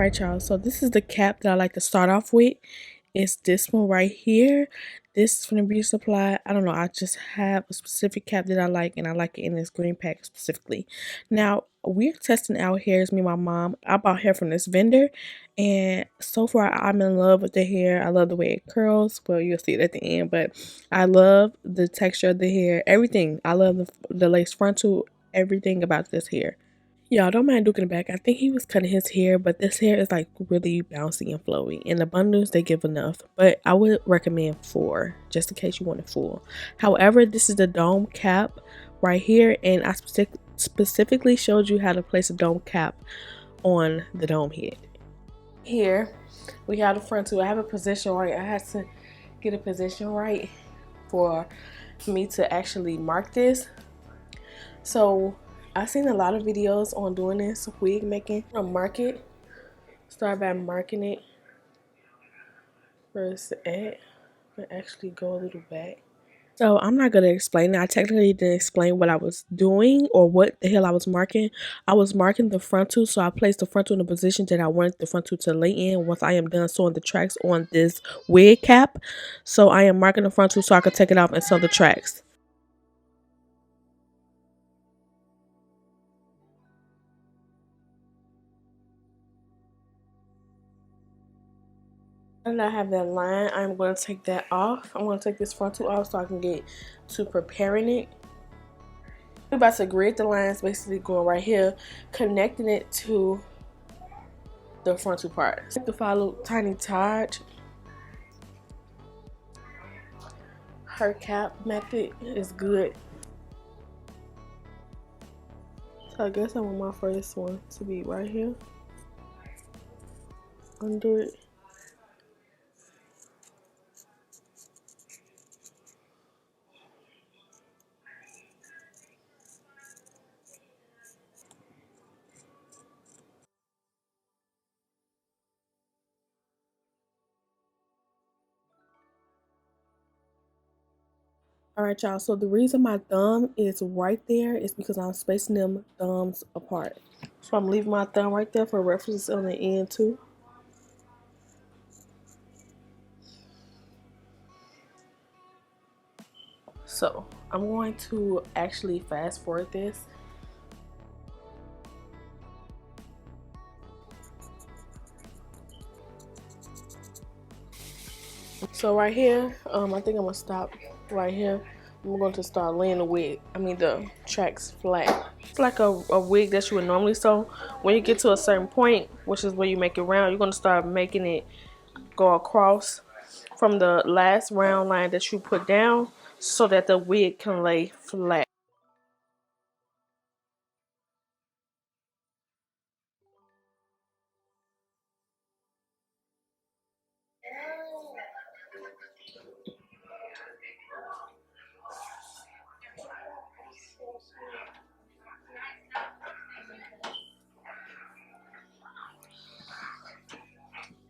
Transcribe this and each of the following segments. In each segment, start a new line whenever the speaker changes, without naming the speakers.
Alright, y'all, so this is the cap that I like to start off with. It's this one right here. This is from the beauty supply. I don't know, I just have a specific cap that I like, and I like it in this green pack specifically. Now, we're testing out hairs, me and my mom. I bought hair from this vendor, and so far I'm in love with the hair. I love the way it curls. Well, you'll see it at the end, but I love the texture of the hair, everything. I love the lace frontal, everything about this hair. Y'all don't mind looking back. I think he was cutting his hair, but this hair is like really bouncy and flowy. And the bundles, they give enough. But I would recommend 4, just in case you want it full. However, this is the dome cap right here. And I specifically showed you how to place a dome cap on the dome head. Here, we have the front too. I have a position right. I had to get a position right for me to actually mark this. So I've seen a lot of videos on doing this wig making. I'm gonna mark it. Start by marking it where it's at. And actually go a little back. So I'm not gonna explain it. I technically didn't explain what I was doing or what the hell I was marking. I was marking the frontal, so I placed the frontal in the position that I wanted the frontal to lay in once I am done sewing the tracks on this wig cap. So I am marking the frontal so I can take it off and sew the tracks. And I have that line, I'm going to take that off. I'm going to take this frontal off so I can get to preparing it. We're about to grid the lines, basically going right here, connecting it to the frontal part. I have to follow Tiny Taj. Her cap method is good. So I guess I want my first one to be right here. Under it. Alright, y'all, so the reason my thumb is right there is because I'm spacing them thumbs apart. So I'm leaving my thumb right there for reference on the end too. So I'm going to actually fast forward this. So right here, I think I'm gonna stop right here. I'm going to start laying the tracks flat. It's like a wig that you would normally sew. When you get to a certain point, which is where you make it round, you're gonna start making it go across from the last round line that you put down so that the wig can lay flat.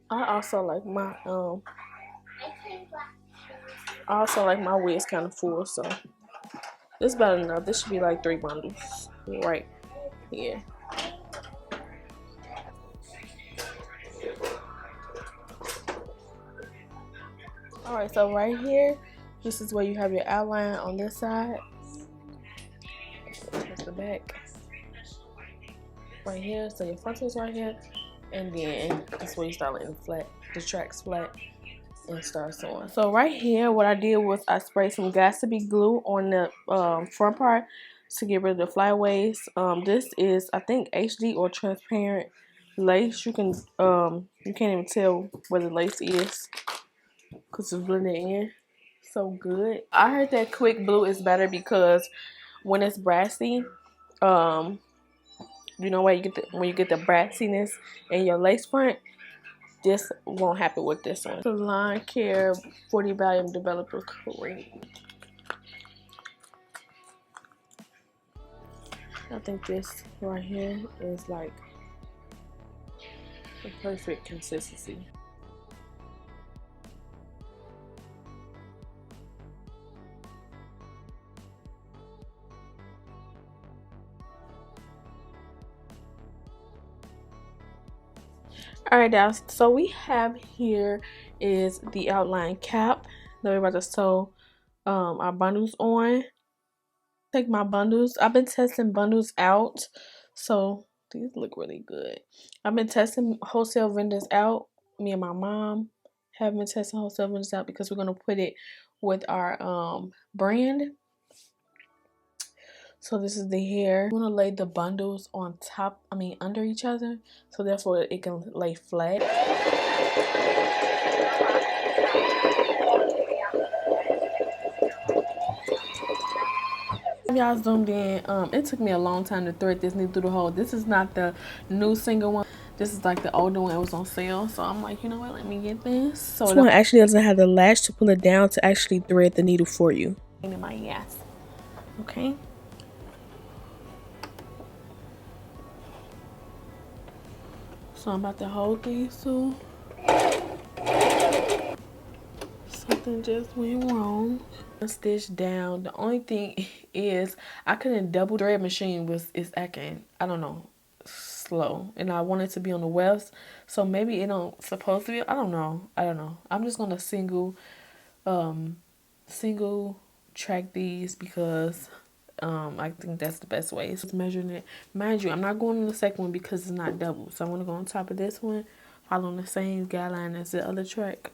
I also like my wigs kind of full, so this is about enough. This should be like 3 bundles right here. Alright, so right here, this is where you have your outline on this side. That's the back. Right here, so your front is right here. And then that's where you start letting the tracks flat and start sewing. So right here, what I did was I sprayed some Got2b glue on the front part to get rid of the flyaways. This is, I think, HD or transparent lace. You can't even tell where the lace is because it's blended in so good. I heard that quick blue is better because when it's brassy, you know when you get the brassiness in your lace front, this won't happen with this one. The Line Care 40 Volume Developer Cream. I think this right here is like the perfect consistency. All right, guys, so we have here is the outline cap that we're about to sew our bundles on. Take my bundles. I've been testing bundles out, so these look really good. I've been testing wholesale vendors out. Me and my mom have been testing wholesale vendors out because we're gonna put it with our brand. So this is the hair. I'm gonna lay the bundles on top, under each other, so therefore it can lay flat. Y'all zoomed in. It took me a long time to thread this needle through the hole. This is not the new single one. This is like the older one. It was on sale, so I'm like, you know what? Let me get this. So this one actually doesn't have the latch to pull it down to actually thread the needle for you. In my ass. Okay. So I'm about to hold these two. Something just went wrong. Stitch down. The only thing is I couldn't double thread machine is acting, I don't know, slow, and I want it to be on the wefts, so maybe it don't supposed to be. I don't know. I'm just gonna single track these because I think that's the best way. So measuring it, mind you, I'm not going on the second one because it's not double, so I'm gonna go on top of this one following the same guideline as the other track.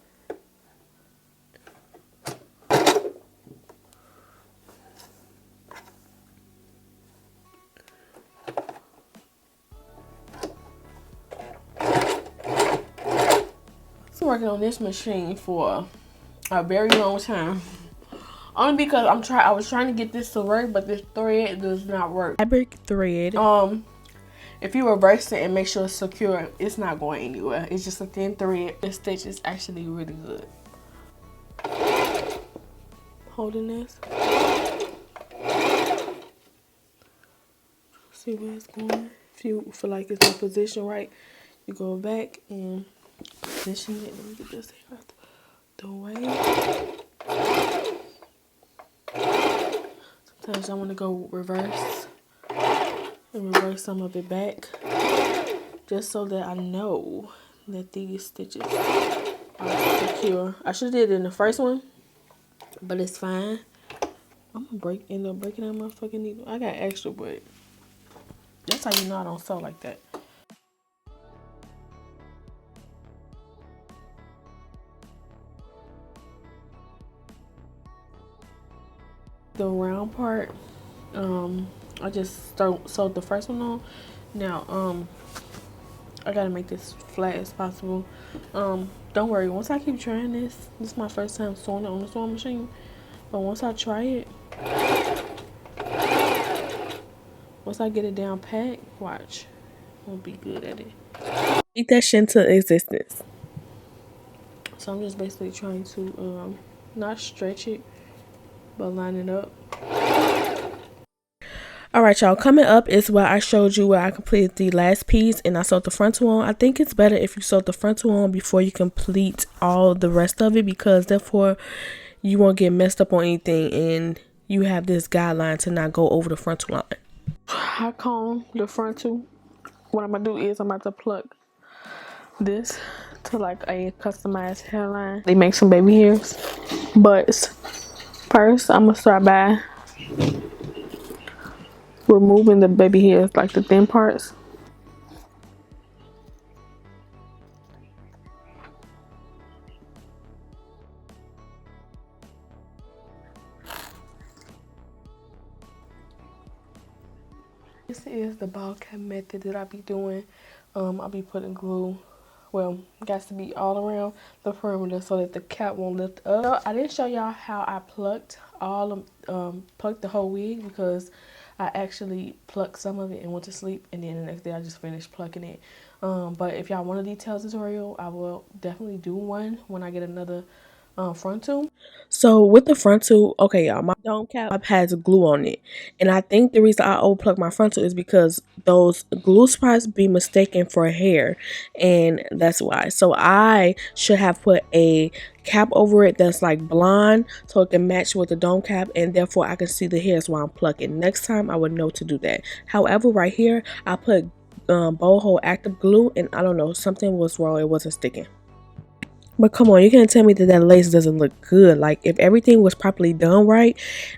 Working on this machine for a very long time, only because I was trying to get this to work, but this thread does not work. Fabric thread. If you reverse it and make sure it's secure, it's not going anywhere. It's just a thin thread. The stitch is actually really good. Holding this. See where it's going. If you feel like it's in position right, you go back and position it. Let me get this here out the way. Sometimes I want to go reverse and reverse some of it back, just so that I know that these stitches are secure. I should have did it in the first one, but it's fine. I'm gonna end up breaking that motherfucking needle. I got extra, but that's how you know I don't sew like that. The round part, I just sewed the first one on. Now, I gotta make this flat as possible. Don't worry, once I keep trying this is my first time sewing it on the sewing machine. But once I try it, once I get it down pat, watch, I'll be good at it. Beat that shit into existence. So I'm just basically trying to not stretch it, but line it up. Alright, y'all, coming up is where I showed you where I completed the last piece and I sewed the frontal on. I think it's better if you sew the frontal on before you complete all the rest of it, because therefore you won't get messed up on anything and you have this guideline to not go over the frontal line. I comb the frontal. What I'm gonna do is I'm about to pluck this to like a customized hairline. They make some baby hairs, but first I'm gonna start by removing the baby hairs, like the thin parts. This is the ball cap method that I be doing. I'll be putting glue, well, got to be all around the perimeter so that the cap won't lift up. So I didn't show y'all how I plucked plucked the whole wig, because I actually plucked some of it and went to sleep, and then the next day I just finished plucking it. But if y'all want a detailed tutorial, I will definitely do one when I get another frontal. So with the frontal, okay, y'all, my dome cap has glue on it, and I think the reason I overpluck my frontal is because those glue spots be mistaken for hair, and that's why. So I should have put a cap over it that's like blonde so it can match with the dome cap, and therefore I can see the hairs while I'm plucking. Next time I would know to do that. However, right here I put bowl hole active glue, and I don't know, something was wrong. It wasn't sticking. But come on, you can't tell me that that lace doesn't look good. Like, if everything was properly done right,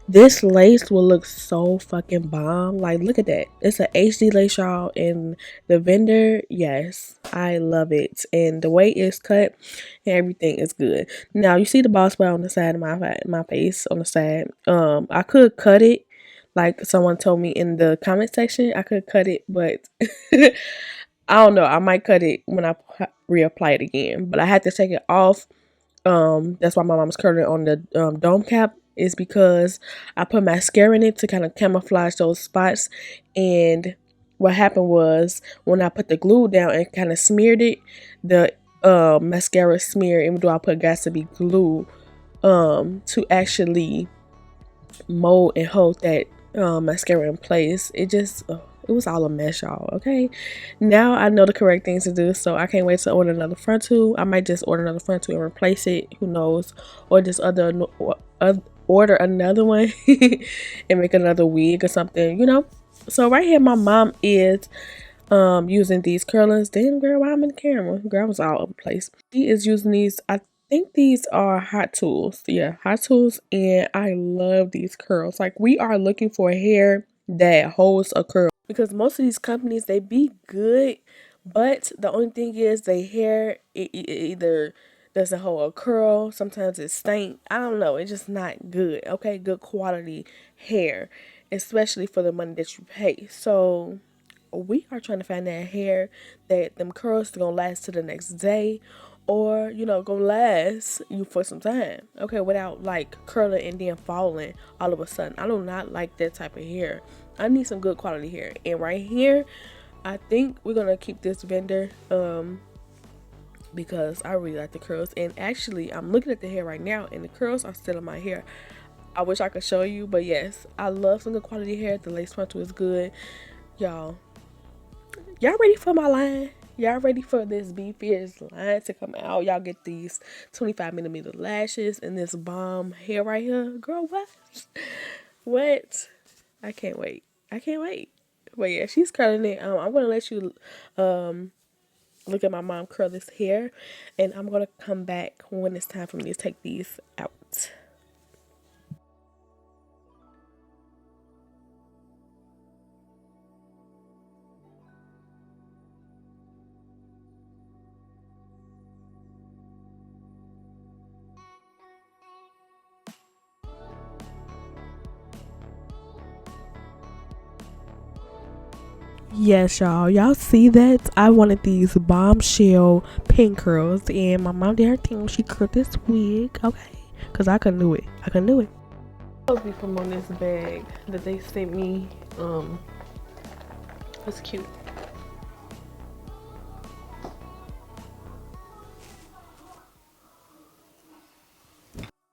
this lace will look so fucking bomb. Like, look at that. It's an HD lace, y'all. And the vendor, yes, I love it. And the way it's cut and everything is good. Now, you see the bald spot on the side of my face, on the side. I could cut it. Like someone told me in the comment section, I could cut it, but I don't know. I might cut it when I reapply it again, but I had to take it off. That's why my mom's curling on the dome cap, is because I put mascara in it to kind of camouflage those spots. And what happened was, when I put the glue down and kind of smeared it, the mascara smeared, even though I put gas to be glue to actually mold and hold that mascara in place. It was all a mess, y'all. Okay, now I know the correct things to do, so I can't wait to order another front tube. I might just order another front tube and replace it, who knows, or just order another one and make another wig or something, you know. So right here, my mom is using these curlers. Damn, girl, why I'm in the camera? Girl, I was all over the place. She is using these. I think these are Hot Tools. Yeah, Hot Tools, and I love these curls. Like, we are looking for hair that holds a curl, because most of these companies, they be good, but the only thing is their hair, it either doesn't hold a curl, sometimes it's stank. I don't know, it's just not good. Okay, good quality hair, especially for the money that you pay. So we are trying to find that hair that them curls are gonna last to the next day, or, you know, gonna last you for some time, okay, without like curling and then falling all of a sudden. I do not like that type of hair. I need some good quality hair. And right here, I think we're gonna keep this vendor because I really like the curls. And actually, I'm looking at the hair right now, and the curls are still in my hair. I wish I could show you, but yes, I love some good quality hair. The lace frontal is good. Y'all ready for my line? Y'all ready for this Be Fierce line to come out? Y'all get these 25mm lashes and this bomb hair right here. Girl, what? I can't wait. But yeah, she's curling it. I'm going to let you look at my mom curl this hair, and I'm going to come back when it's time for me to take these out. Yes, y'all see that? I wanted these bombshell pin curls, and my mom did her thing when she curled this wig, okay? Because I couldn't do it. I'll be from on this bag that they sent me. It's cute.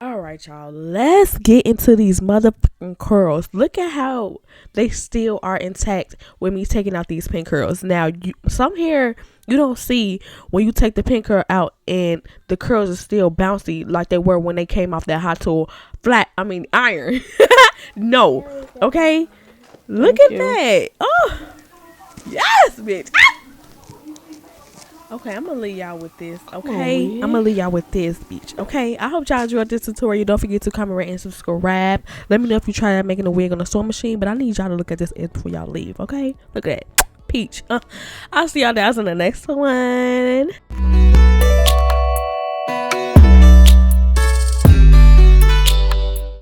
Alright, y'all, let's get into these motherfucking curls. Look at how they still are intact with me taking out these pin curls. Now, some hair you don't see when you take the pin curl out and the curls are still bouncy like they were when they came off that Hot Tool iron. No, okay? Look at that. Oh, yes, bitch. Okay, I'm gonna leave y'all with this, okay? I'm gonna leave y'all with this, bitch, okay? I hope y'all enjoyed this tutorial. Don't forget to comment, rate, and subscribe. Let me know if you try making a wig on a sewing machine, but I need y'all to look at this before y'all leave, okay? Look at that. Peach. I'll see y'all guys in the next one.